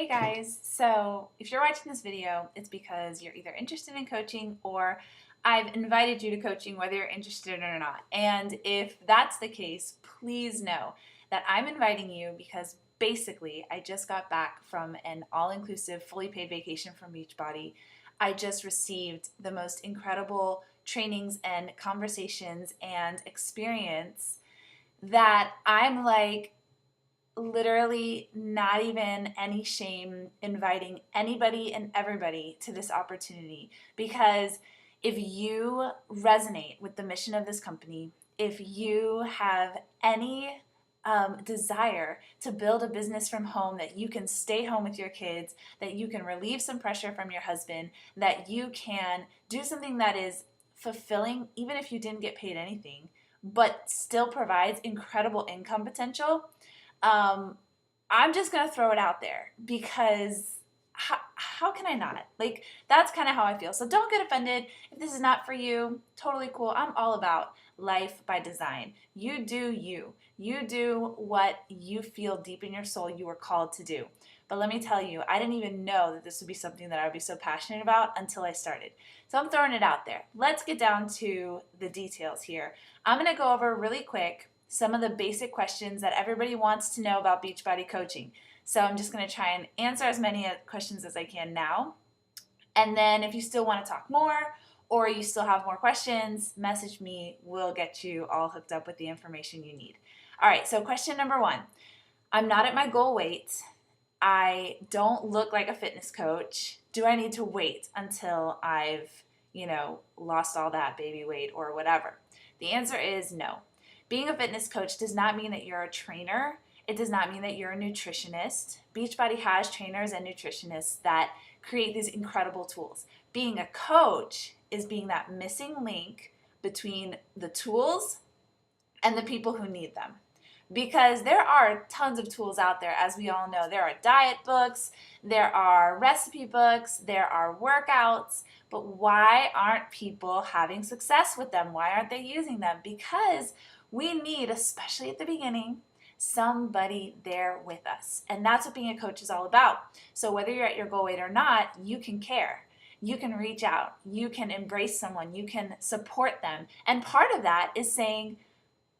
Hey guys, so if you're watching this video, it's because you're either interested in coaching or I've invited you to coaching whether you're interested or not. And if that's the case, please know that I'm inviting you because basically I just got back from an all-inclusive, fully paid vacation from Beachbody. I just received the most incredible trainings and conversations and experience that I'm like, literally not even any shame inviting anybody and everybody to this opportunity, because if you resonate with the mission of this company, if you have any desire to build a business from home, that you can stay home with your kids, that you can relieve some pressure from your husband, that you can do something that is fulfilling even if you didn't get paid anything but still provides incredible income potential, um, I'm just going to throw it out there because how can I not? Like, that's kind of how I feel. So don't get offended. If this is not for you, totally cool. I'm all about life by design. You do you. You do what you feel deep in your soul you were called to do. But let me tell you, I didn't even know that this would be something that I would be so passionate about until I started. So I'm throwing it out there. Let's get down to the details here. I'm going to go over really quick some of the basic questions that everybody wants to know about Beachbody coaching. So I'm just going to try and answer as many questions as I can now. And then if you still want to talk more or you still have more questions, message me. We'll get you all hooked up with the information you need. All right, so question number 1. I'm not at my goal weight. I don't look like a fitness coach. Do I need to wait until I've, lost all that baby weight or whatever? The answer is no. Being a fitness coach does not mean that you're a trainer. It does not mean that you're a nutritionist. Beachbody has trainers and nutritionists that create these incredible tools. Being a coach is being that missing link between the tools and the people who need them. Because there are tons of tools out there, as we all know. There are diet books, there are recipe books, there are workouts, but why aren't people having success with them? Why aren't they using them? Because we need, especially at the beginning, somebody there with us. And that's what being a coach is all about. So whether you're at your goal weight or not, you can care. You can reach out. You can embrace someone. You can support them. And part of that is saying,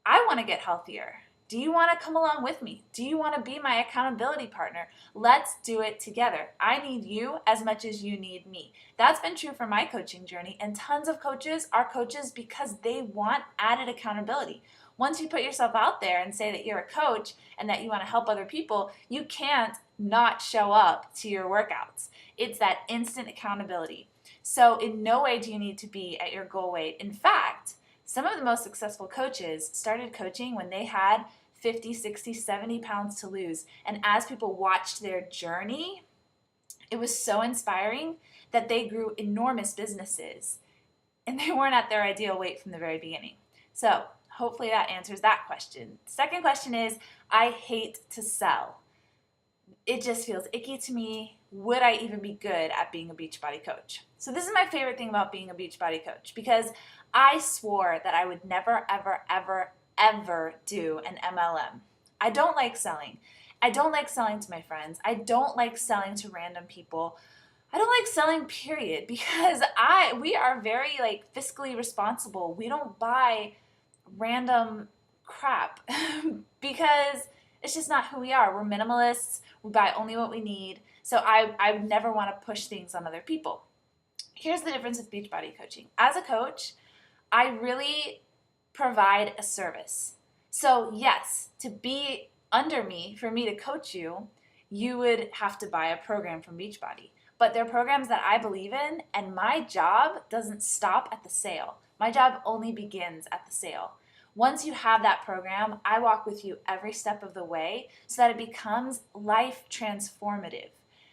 I want to get healthier. Do you want to come along with me? Do you want to be my accountability partner? Let's do it together. I need you as much as you need me. That's been true for my coaching journey, and tons of coaches are coaches because they want added accountability. Once you put yourself out there and say that you're a coach and that you want to help other people, you can't not show up to your workouts. It's that instant accountability. So in no way do you need to be at your goal weight. In fact, some of the most successful coaches started coaching when they had 50, 60, 70 pounds to lose. And as people watched their journey, it was so inspiring that they grew enormous businesses. And they weren't at their ideal weight from the very beginning. So hopefully that answers that question. Second question is, I hate to sell. It just feels icky to me. Would I even be good at being a Beachbody coach? So this is my favorite thing about being a Beachbody coach, because I swore that I would never, ever, ever, ever do an MLM. I don't like selling. I don't like selling to my friends. I don't like selling to random people. I don't like selling, period, because we are very fiscally responsible. We don't buy random crap because it's just not who we are. We're minimalists. We buy only what we need. So I never want to push things on other people. Here's the difference with Beachbody coaching. As a coach, I really provide a service. So yes, to be under me, for me to coach you, you would have to buy a program from Beachbody. But they're programs that I believe in, and my job doesn't stop at the sale. My job only begins at the sale. Once you have that program, I walk with you every step of the way so that it becomes life transformative.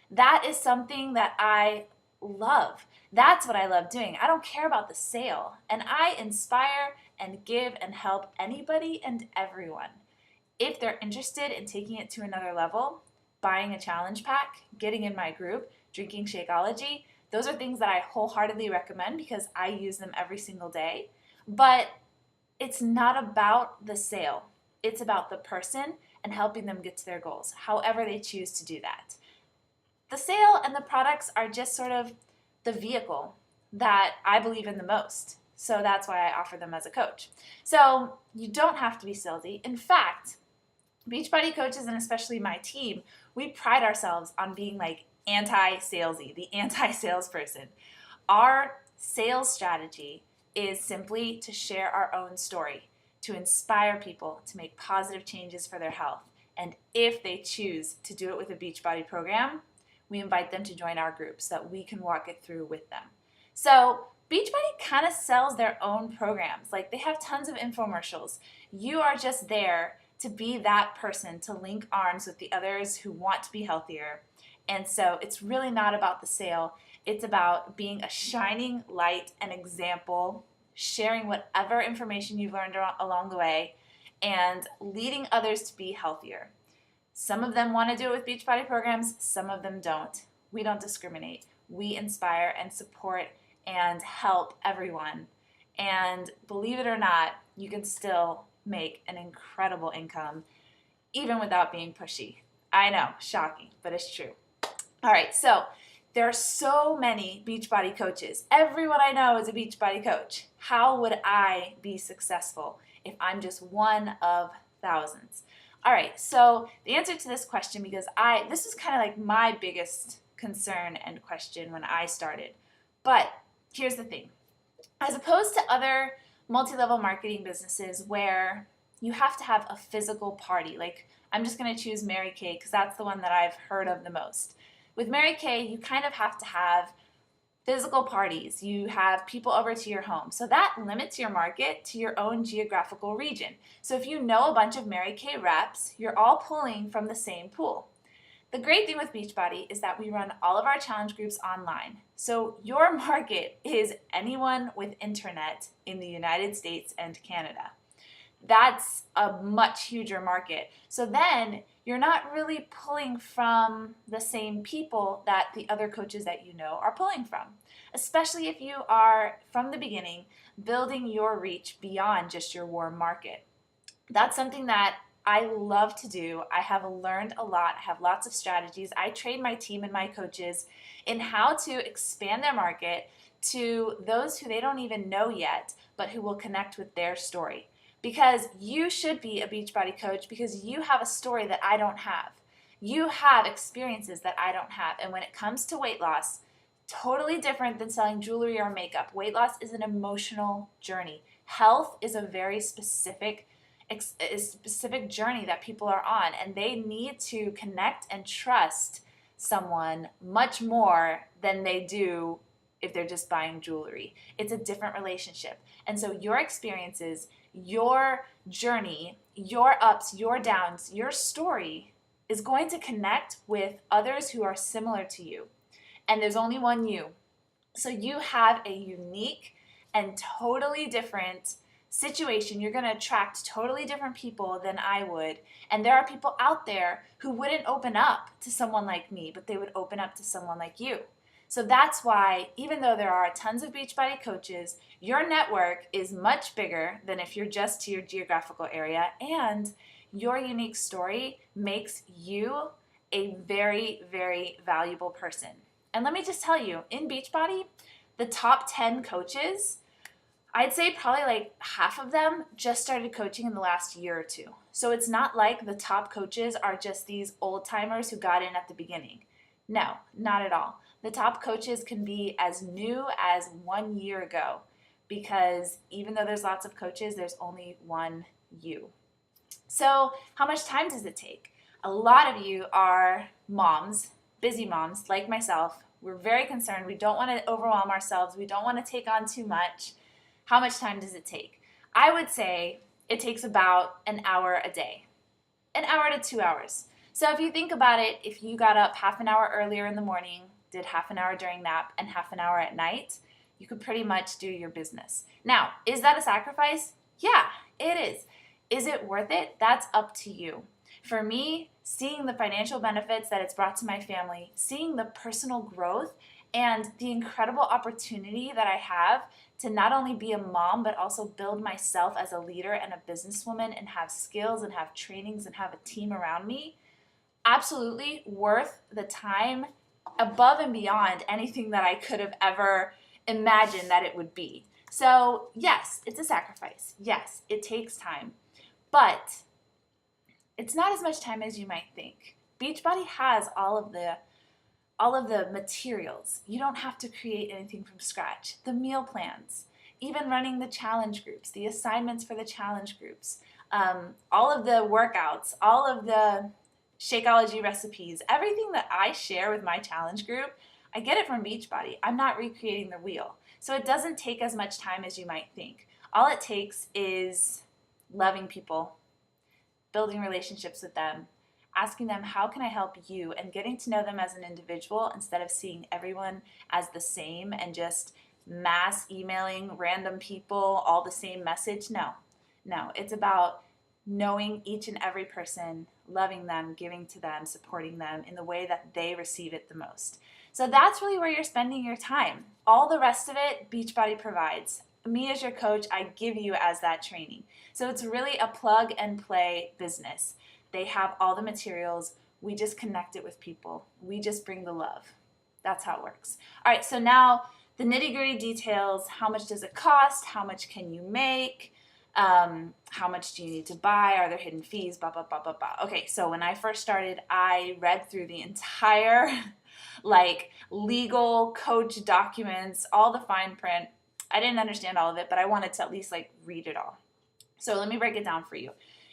That is something that I love. That's what I love doing. I don't care about the sale. And I inspire and give and help anybody and everyone. If they're interested in taking it to another level, buying a challenge pack, getting in my group, drinking Shakeology, those are things that I wholeheartedly recommend because I use them every single day. But it's not about the sale. It's about the person and helping them get to their goals, however they choose to do that. the sale and the products are just sort of the vehicle that I believe in the most. So that's why I offer them as a coach. So you don't have to be salesy. In fact, Beachbody coaches, and especially my team, we pride ourselves on being like anti-salesy, the anti-salesperson. Our sales strategy is simply to share our own story, to inspire people to make positive changes for their health. And if they choose to do it with a Beachbody program, we invite them to join our group so that we can walk it through with them. So Beachbody kind of sells their own programs. Like, they have tons of infomercials. You are just there to be that person to link arms with the others who want to be healthier. And so it's really not about the sale. It's about being a shining light and example, sharing whatever information you've learned along the way, and leading others to be healthier. Some of them want to do it with Beachbody programs, some of them don't. We don't discriminate. We inspire and support and help everyone. And believe it or not, you can still make an incredible income even without being pushy. I know, shocking, but it's true. All right, so there are so many Beachbody coaches. Everyone I know is a Beachbody coach. How would I be successful if I'm just one of thousands? All right, so the answer to this question, because this is kind of like my biggest concern and question when I started. But here's the thing. As opposed to other multi-level marketing businesses where you have to have a physical party, like I'm just going to choose Mary Kay because that's the one that I've heard of the most. With Mary Kay, you kind of have to have physical parties. You have people over to your home. So that limits your market to your own geographical region. So if you know a bunch of Mary Kay reps, you're all pulling from the same pool. The great thing with Beachbody is that we run all of our challenge groups online. So your market is anyone with internet in the United States and Canada. That's a much huger market. So then you're not really pulling from the same people that the other coaches that you know are pulling from, especially if you are, from the beginning, building your reach beyond just your warm market. That's something that I love to do. I have learned a lot. I have lots of strategies. I train my team and my coaches in how to expand their market to those who they don't even know yet, but who will connect with their story. Because you should be a Beachbody coach because you have a story that I don't have. You have experiences that I don't have. And when it comes to weight loss, totally different than selling jewelry or makeup. Weight loss is an emotional journey. Health is a very specific journey that people are on, and they need to connect and trust someone much more than they do if they're just buying jewelry. It's a different relationship. And so your experiences, your journey, your ups, your downs, your story is going to connect with others who are similar to you. And there's only one you. So you have a unique and totally different situation. You're going to attract totally different people than I would. And there are people out there who wouldn't open up to someone like me, but they would open up to someone like you. So that's why, even though there are tons of Beachbody coaches, your network is much bigger than if you're just to your geographical area, and your unique story makes you a very, very valuable person. And let me just tell you, in Beachbody, the top 10 coaches, I'd say probably like half of them just started coaching in the last year or two. So it's not like the top coaches are just these old timers who got in at the beginning. No, not at all. The top coaches can be as new as 1 year ago, because even though there's lots of coaches, there's only one you. So how much time does it take? A lot of you are moms, busy moms like myself. We're very concerned. We don't want to overwhelm ourselves. We don't want to take on too much. How much time does it take? I would say it takes about an hour a day, an hour to 2 hours. So if you think about it, if you got up half an hour earlier in the morning, did half an hour during nap, and half an hour at night, you could pretty much do your business. Now, is that a sacrifice? Yeah, it is. Is it worth it? That's up to you. For me, seeing the financial benefits that it's brought to my family, seeing the personal growth, and the incredible opportunity that I have to not only be a mom, but also build myself as a leader and a businesswoman and have skills and have trainings and have a team around me, absolutely worth the time above and beyond anything that I could have ever imagined that it would be. So yes, it's a sacrifice. Yes, it takes time, but it's not as much time as you might think. Beachbody has all of the materials. You don't have to create anything from scratch. The meal plans, even running the challenge groups, the assignments for the challenge groups, all of the workouts, all of the Shakeology recipes, everything that I share with my challenge group, I get it from Beachbody. I'm not recreating the wheel. So it doesn't take as much time as you might think. All it takes is loving people, building relationships with them, asking them, how can I help you? And getting to know them as an individual instead of seeing everyone as the same and just mass emailing random people all the same message. No, it's about knowing each and every person, loving them, giving to them, supporting them in the way that they receive it the most. So that's really where you're spending your time. All the rest of it, Beachbody provides. Me as your coach, I give you as that training. So it's really a plug and play business. They have all the materials. We just connect it with people. We just bring the love. That's how it works. All right, so now the nitty-gritty details. How much does it cost? How much can you make? How much do you need to buy? Are there hidden fees? Blah, blah, blah, blah, blah. Okay, so when I first started, I read through the entire legal coach documents, all the fine print. I didn't understand all of it, but I wanted to at least read it all. So let me break it down for you.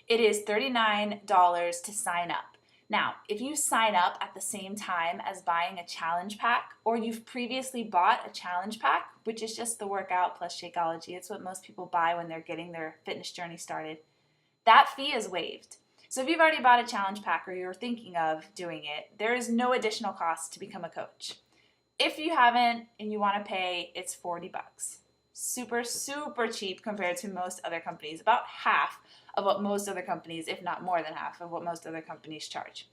It is $39 to sign up. Now, if you sign up at the same time as buying a challenge pack, or you've previously bought a challenge pack, which is just the workout plus Shakeology, it's what most people buy when they're getting their fitness journey started, that fee is waived. So if you've already bought a challenge pack or you're thinking of doing it, there is no additional cost to become a coach. If you haven't and you want to pay, it's $40. Super, super cheap compared to most other companies, about half of what most other companies, if not more than half of what most other companies charge.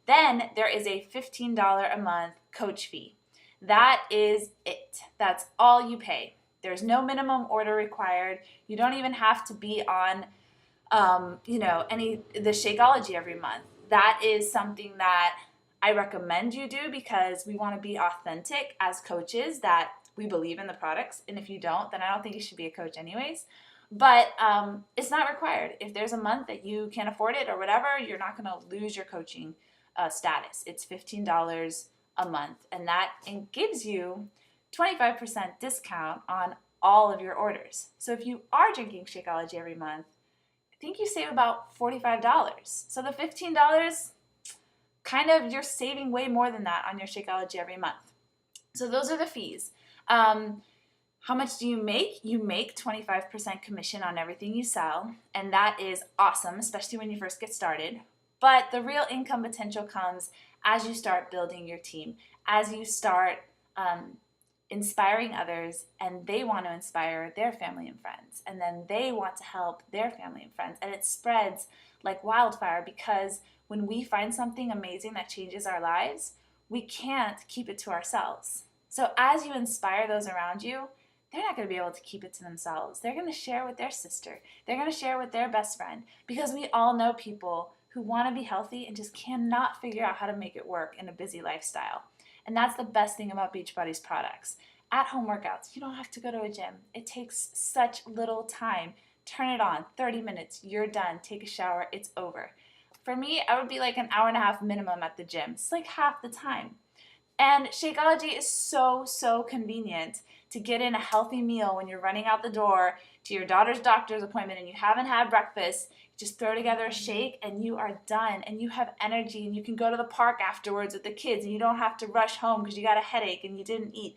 Then there is a $15 a month coach fee. That is it. That's all you pay. There's no minimum order required. You don't even have to be on the Shakeology every month. That is something that I recommend you do because we want to be authentic as coaches that we believe in the products. And if you don't, then I don't think you should be a coach anyways. But it's not required. If there's a month that you can't afford it or whatever, you're not going to lose your coaching status. It's $15 a month, and that gives you 25% discount on all of your orders. So if you are drinking Shakeology every month, I think you save about $45. So the $15, kind of you're saving way more than that on your Shakeology every month. So those are the fees. How much do you make? You make 25% commission on everything you sell, and that is awesome, especially when you first get started. But the real income potential comes as you start building your team, as you start inspiring others, and they want to inspire their family and friends, and then they want to help their family and friends, and it spreads like wildfire because when we find something amazing that changes our lives, we can't keep it to ourselves. So as you inspire those around you, they're not going to be able to keep it to themselves. They're going to share with their sister. They're going to share with their best friend because we all know people who want to be healthy and just cannot figure out how to make it work in a busy lifestyle. And that's the best thing about Beachbody's products. At-home workouts, you don't have to go to a gym. It takes such little time. Turn it on, 30 minutes, you're done. Take a shower, it's over. For me, I would be like an hour and a half minimum at the gym. It's like half the time. And Shakeology is so, so convenient to get in a healthy meal when you're running out the door to your daughter's doctor's appointment and you haven't had breakfast. Just throw together a shake and you are done and you have energy and you can go to the park afterwards with the kids and you don't have to rush home because you got a headache and you didn't eat.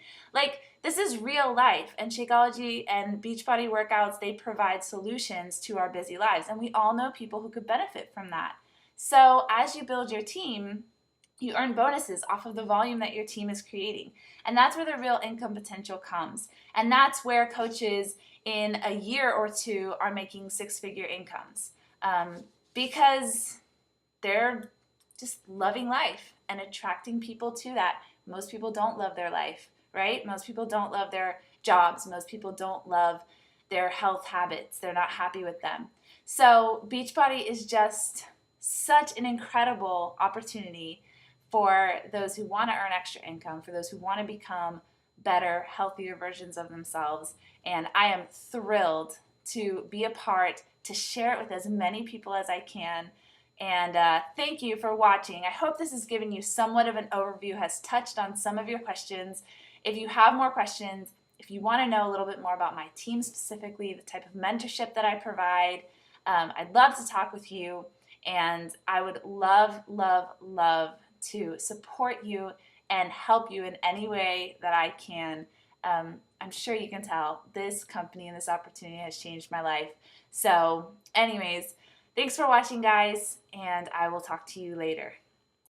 This is real life, and Shakeology and Beachbody workouts, they provide solutions to our busy lives, and we all know people who could benefit from that. So as you build your team, you earn bonuses off of the volume that your team is creating. And that's where the real income potential comes. And that's where coaches in a year or two are making six-figure incomes because they're just loving life and attracting people to that. Most people don't love their life, right? Most people don't love their jobs. Most people don't love their health habits. They're not happy with them. So Beachbody is just such an incredible opportunity for those who want to earn extra income, for those who want to become better, healthier versions of themselves. And I am thrilled to be a part, to share it with as many people as I can. And thank you for watching. I hope this has given you somewhat of an overview, has touched on some of your questions. If you have more questions, if you want to know a little bit more about my team specifically, the type of mentorship that I provide, I'd love to talk with you. And I would love, love, love to support you and help you in any way that I can. I'm sure you can tell this company and this opportunity has changed my life. So anyways, thanks for watching, guys, and I will talk to you later.